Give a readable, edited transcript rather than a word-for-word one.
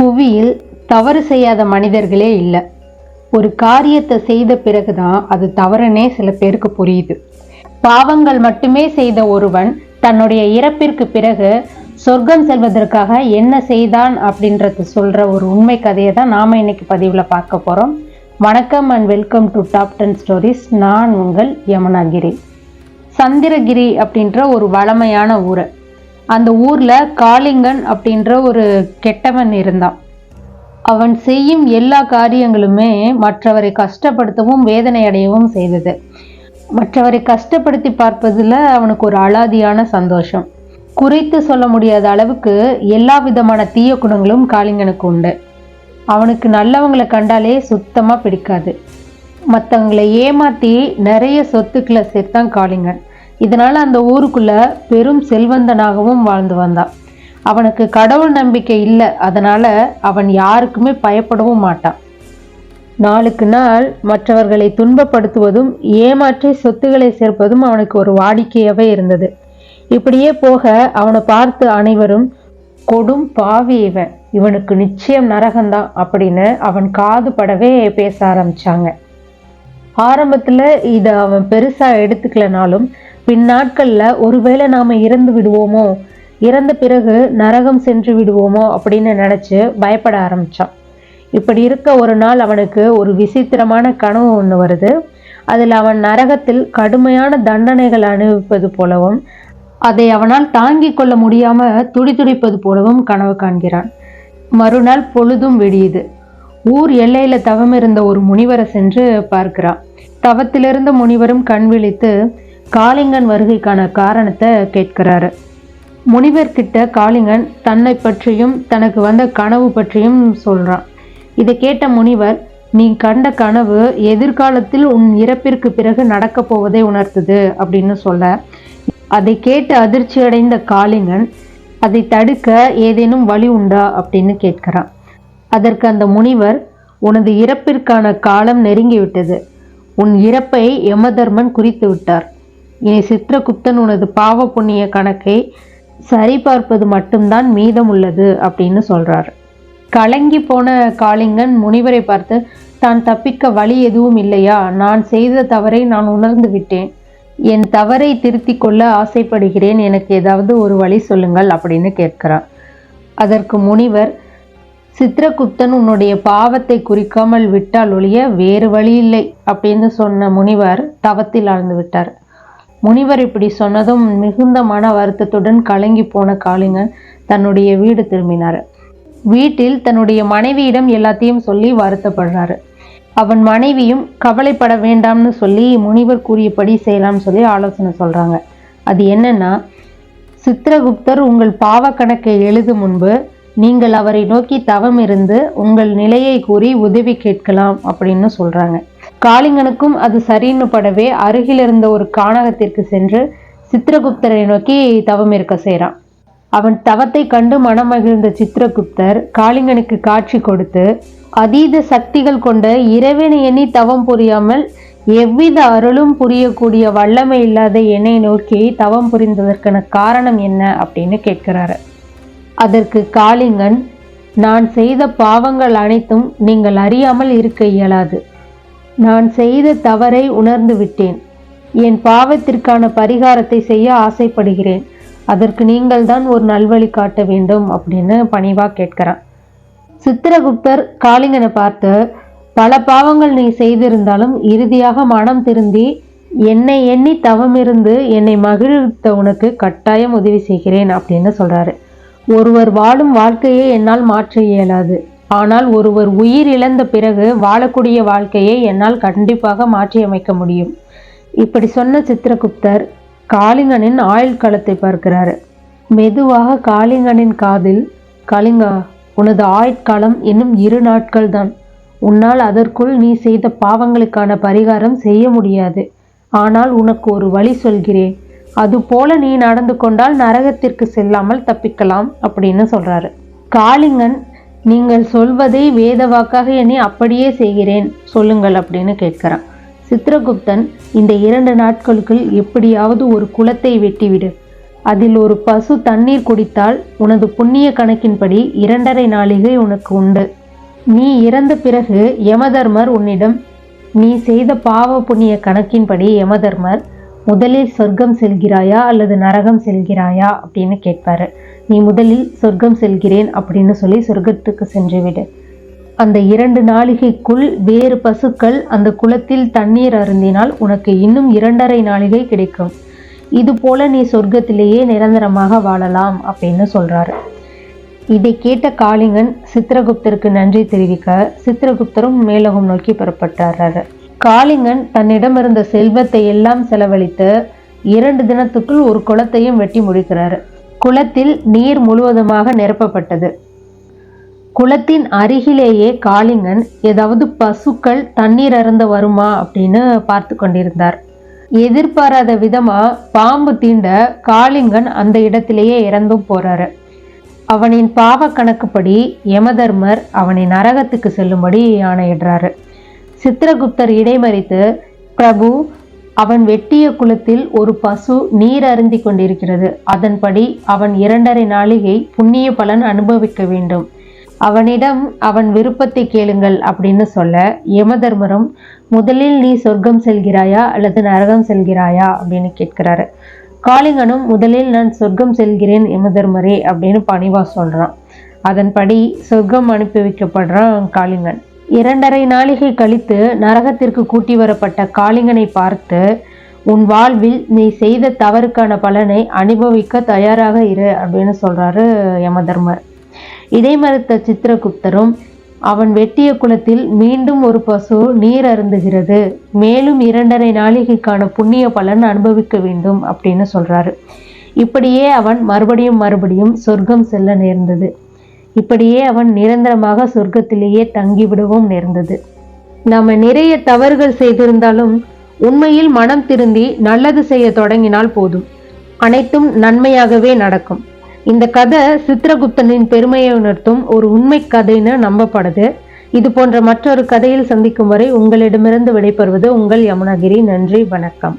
புவியில் தவறு செய்யாத மனிதர்களே இல்லை. ஒரு காரியத்தை செய்த பிறகுதான் அது தவறுனே சில பேருக்கு புரியுது. பாவங்கள் மட்டுமே செய்த ஒருவன் தன்னுடைய இறப்பிற்கு பிறகு சொர்க்கம் செல்வதற்காக என்ன செய்தான் அப்படின்றத சொல்ற ஒரு உண்மை கதையை தான் நாம இன்னைக்கு பதிவுல பார்க்க போறோம். வணக்கம் and welcome to top 10 stories. நான் உங்கள் யமுனாகிரி. சந்திரகிரி அப்படின்ற ஒரு வளமையான ஊர். அந்த ஊர்ல காளிங்கன் அப்படின்ற ஒரு கெட்டவன் இருந்தான். அவன் செய்யும் எல்லா காரியங்களுமே மற்றவரை கஷ்டப்படுத்தவும் வேதனை அடையவும் செய்தது. மற்றவரை கஷ்டப்படுத்தி பார்ப்பதில் அவனுக்கு ஒரு அலாதியான சந்தோஷம். குறித்து சொல்ல முடியாத அளவுக்கு எல்லா விதமான தீய குணங்களும் காளிங்கனுக்கு உண்டு. அவனுக்கு நல்லவங்களை கண்டாலே சுத்தமா பிடிக்காது. மற்றவங்களை ஏமாத்தி நிறைய சொத்துக்களை சேர்த்தான் காளிங்கன். இதனால அந்த ஊருக்குள்ள பெரும் செல்வந்தனாகவும் வாழ்ந்து வந்தான். அவனுக்கு கடவுள் நம்பிக்கை இல்லை. அதனால அவன் யாருக்குமே பயப்படவும் மாட்டான். நாளுக்கு நாள் மற்றவர்களை துன்பப்படுத்துவதும் ஏமாற்றி சொத்துக்களை சேர்ப்பதும் அவனுக்கு ஒரு வாடிக்கையாகவே இருந்தது. இப்படியே போக அவனை பார்த்து அனைவரும் கொடும் பாவி இவனுக்கு நிச்சயம் நரகம்தான் அப்படின்னு அவன் காது படவே பேச ஆரம்பிச்சாங்க. ஆரம்பத்துல இதை அவன் பெருசா எடுத்துக்கலனாலும் பின்னாட்கள்ல ஒருவேளை நாம இறந்து விடுவோமோ, இறந்த பிறகு நரகம் சென்று விடுவோமோ அப்படின்னு நினைச்சு பயப்பட ஆரம்பிச்சான். இப்படி இருக்க ஒரு நாள் அவனுக்கு ஒரு விசித்திரமான கனவு ஒன்று வருது. அதில் அவன் நரகத்தில் கடுமையான தண்டனைகள் அனுபவிப்பது போலவும் அதை அவனால் தாங்கிக் கொள்ள முடியாம துடிதுடிப்பது போலவும் கனவு காண்கிறான். மறுநாள் பொழுதும் விடியுது. ஊர் எல்லையில தவம் இருந்த ஒரு முனிவரை சென்று பார்க்கிறான். தவத்திலிருந்த முனிவரும் கண் விழித்து காளிங்கன் வருகைக்கான காரணத்தை கேட்கிறாரு. முனிவர்கிட்ட காளிங்கன் தன்னை பற்றியும் தனக்கு வந்த கனவு பற்றியும் சொல்றான். இதை கேட்ட முனிவர், நீ கண்ட கனவு எதிர்காலத்தில் உன் இறப்பிற்கு பிறகு நடக்க போவதை உணர்த்துது அப்படின்னு சொல்ல, அதை கேட்டு அதிர்ச்சி அடைந்த காளிங்கன் அதை தடுக்க ஏதேனும் வழி உண்டா அப்படின்னு கேட்கிறான். அதற்கு அந்த முனிவர், உனது இறப்பிற்கான காலம் நெருங்கிவிட்டது. உன் இறப்பை யமதர்மன் குறித்து விட்டார். இனி சித்திரகுப்தன் உனது பாவ புண்ணிய கணக்கை சரிபார்ப்பது மட்டும்தான் மீதம் உள்ளது அப்படின்னு சொல்றாரு. கலங்கி போன காளிங்கன் முனிவரை பார்த்து, தான் தப்பிக்க வழி எதுவும் இல்லையா? நான் செய்த தவறை நான் உணர்ந்து விட்டேன். என் தவறை திருத்தி கொள்ள ஆசைப்படுகிறேன். எனக்கு ஏதாவது ஒரு வழி சொல்லுங்கள் அப்படின்னு கேட்கிறார். அதற்கு முனிவர், சித்திரகுப்தன் உன்னுடைய பாவத்தை குறிக்காமல் விட்டால் ஒழிய வேறு வழி இல்லை அப்படின்னு சொன்ன முனிவர் தவத்தில் ஆழ்ந்து விட்டார். முனிவர் இப்படி சொன்னதும் மிகுந்த மன வருத்தத்துடன் கலங்கி போன காளிங்கன் தன்னுடைய வீடு திரும்பினார். வீட்டில் தன்னுடைய மனைவியிடம் எல்லாத்தையும் சொல்லி வருத்தப்படுறாரு. அவன் மனைவியும் கவலைப்பட வேண்டாம்னு சொல்லி முனிவர் கூறியபடி செய்யலாம்னு சொல்லி ஆலோசனை சொல்றாங்க. அது என்னன்னா, சித்திரகுப்தர் உங்கள் பாவ கணக்கை எழுதும் முன்பு நீங்கள் அவரை நோக்கி தவம் இருந்து உங்கள் நிலையை கூறி உதவி கேட்கலாம் அப்படின்னு சொல்றாங்க. காளிங்கனுக்கும் அது சரின்னு படவே அருகில் இருந்த ஒரு கானகத்திற்கு சென்று சித்திரகுப்தரை நோக்கி தவம் இருக்க செய்கிறான். அவன் தவத்தை கண்டு மனமகிழ்ந்த சித்திரகுப்தர் காளிங்கனுக்கு காட்சி கொடுத்து, அதீத சக்திகள் கொண்ட இறைவனை எண்ணி தவம் புரியாமல் எவ்வித அருளும் புரியக்கூடிய வல்லமை இல்லாத என்னை நோக்கி தவம் புரிந்ததற்கான காரணம் என்ன அப்படின்னு கேட்கிறாரு. அதற்கு காளிங்கன், நான் செய்த பாவங்கள் அனைத்தும் நீங்கள் அறியாமல் இருக்க இயலாது. நான் செய்த தவறை உணர்ந்து விட்டேன். என் பாவத்திற்கான பரிகாரத்தை செய்ய ஆசைப்படுகிறேன். அதற்கு நீங்கள் தான் ஒரு நல்வழி காட்ட வேண்டும் அப்படின்னு பணிவா கேட்கிறான். சித்திரகுப்தர் காளிங்கனை பார்த்து, பல பாவங்கள் நீ செய்திருந்தாலும் இறுதியாக மனம் திருந்தி என்னை எண்ணி தவம் இருந்து என்னை மகிழ்வித்த உனக்கு கட்டாயம் உதவி செய்கிறேன் அப்படின்னு சொல்றாரு. ஒருவர் வாழும் வாழ்க்கையை என்னால் மாற்ற இயலாது. ஆனால் ஒருவர் உயிர் இழந்த பிறகு வாழக்கூடிய வாழ்க்கையை என்னால் கண்டிப்பாக மாற்றியமைக்க முடியும். இப்படி சொன்ன சித்திரகுப்தர் காளிங்கனின் ஆயுள் காலத்தை பார்க்கிறாரு. மெதுவாக காளிங்கனின் காதில், காளிங்கா, உனது ஆயுட்காலம் இன்னும் 2 நாட்கள் தான். உன்னால் அதற்குள் நீ செய்த பாவங்களுக்கான பரிகாரம் செய்ய முடியாது. ஆனால் உனக்கு ஒரு வழி சொல்கிறேன். அதுபோல நீ நடந்து கொண்டால் நரகத்திற்கு செல்லாமல் தப்பிக்கலாம் அப்படின்னு சொல்றாரு. காளிங்கன், நீங்கள் சொல்வதை வேத வாக்காக எண்ணி அப்படியே செய்கிறேன், சொல்லுங்கள் அப்படின்னு கேட்கிறான். சித்திரகுப்தன், இந்த 2 நாட்களுக்குள் எப்படியாவது ஒரு குளத்தை வெட்டிவிடு. அதில் ஒரு பசு தண்ணீர் குடித்தால் உனது புண்ணிய கணக்கின்படி 2½ நாழிகை உனக்கு உண்டு. நீ இறந்த பிறகு யமதர்மர் உன்னிடம் நீ செய்த பாவ புண்ணிய கணக்கின்படி யமதர்மர் முதலில் சொர்க்கம் செல்கிறாயா அல்லது நரகம் செல்கிறாயா அப்படின்னு கேட்பாரு. நீ முதலில் சொர்க்கம் செல்கிறேன் அப்படின்னு சொல்லி சொர்க்கத்துக்கு சென்று விடு. அந்த 2 நாழிகைக்குள் வேறு பசுக்கள் அந்த குளத்தில் தண்ணீர் அருந்தினால் உனக்கு இன்னும் 2½ நாழிகை கிடைக்கும். இது போல நீ சொர்க்கத்திலேயே நிரந்தரமாக வாழலாம் அப்படின்னு சொல்றாரு. இதை கேட்ட காளிங்கன் சித்திரகுப்தருக்கு நன்றி தெரிவிக்க சித்திரகுப்தரும் மேலோகம் நோக்கி புறப்பட்டார். காளிங்கன் தன்னிடமிருந்த செல்வத்தை எல்லாம் செலவழித்து 2 தினத்துக்குள் ஒரு குளத்தையும் வெட்டி முடிக்கிறாரு. குளத்தில் நீர் முழுவதுமாக நிரப்பப்பட்டது. குளத்தின் அருகிலேயே காளிங்கன் ஏதாவது பசுக்கள் தண்ணீர் அருந்த வருமா அப்படின்னு பார்த்து கொண்டிருந்தார். எதிர்பாராத விதமா பாம்பு தீண்ட காளிங்கன் அந்த இடத்திலேயே இறந்தும் போறாரு. அவனின் பாவ கணக்குப்படி யமதர்மர் அவனை நரகத்துக்கு செல்லும்படி ஆணையிடுறாரு. சித்திரகுப்தர் இடைமறித்து, பிரபு, அவன் வெட்டிய குளத்தில் ஒரு பசு நீர் அருந்தி கொண்டிருக்கிறது. அதன்படி அவன் 2½ நாழிகை புண்ணிய பலன் அனுபவிக்க வேண்டும். அவனிடம் அவன் விருப்பத்தை கேளுங்கள் அப்படின்னு சொல்ல யமதர்மரும் முதலில் நீ சொர்க்கம் செல்கிறாயா அல்லது நரகம் செல்கிறாயா அப்படின்னு கேட்கிறாரு. காளிங்கனும் முதலில் நான் சொர்க்கம் செல்கிறேன் யமதர்மரே அப்படின்னு பணிவா சொல்றான். அதன்படி சொர்க்கம் அனுப்பி வைக்கப்படுறான் காளிங்கன். 2½ நாழிகை கழித்து நரகத்திற்கு கூட்டி வரப்பட்ட காளிங்கனை பார்த்து, உன் வாழ்வில் நீ செய்த தவறுக்கான பலனை அனுபவிக்க தயாராக இரு அப்படின்னு சொல்றாரு யமதர்மர். இதை மறுத்த சித்திரகுப்தரும், அவன் வெட்டிய குளத்தில் மீண்டும் ஒரு பசு நீர் அருந்துகிறது, மேலும் 2½ நாழிகைக்கான புண்ணிய பலன் அனுபவிக்க வேண்டும் அப்படின்னு சொல்றாரு. இப்படியே அவன் மறுபடியும் சொர்க்கம் செல்ல நேர்ந்தது. இப்படியே அவன் நிரந்தரமாக சொர்க்கத்திலேயே தங்கிவிடவும் நேர்ந்தது. நாம நிறைய தவறுகள் செய்திருந்தாலும் உண்மையில் மனம் திருந்தி நல்லது செய்ய தொடங்கினால் போதும், அனைத்தும் நன்மையாகவே நடக்கும். இந்த கதை சித்திரகுப்தனின் பெருமையை உணர்த்தும் ஒரு உண்மை கதைன்னு நம்பப்படுது. இது போன்ற மற்றொரு கதையில் சந்திக்கும் வரை உங்களிடமிருந்து விடைபெறுவது உங்கள் யமுனகிரி. நன்றி, வணக்கம்.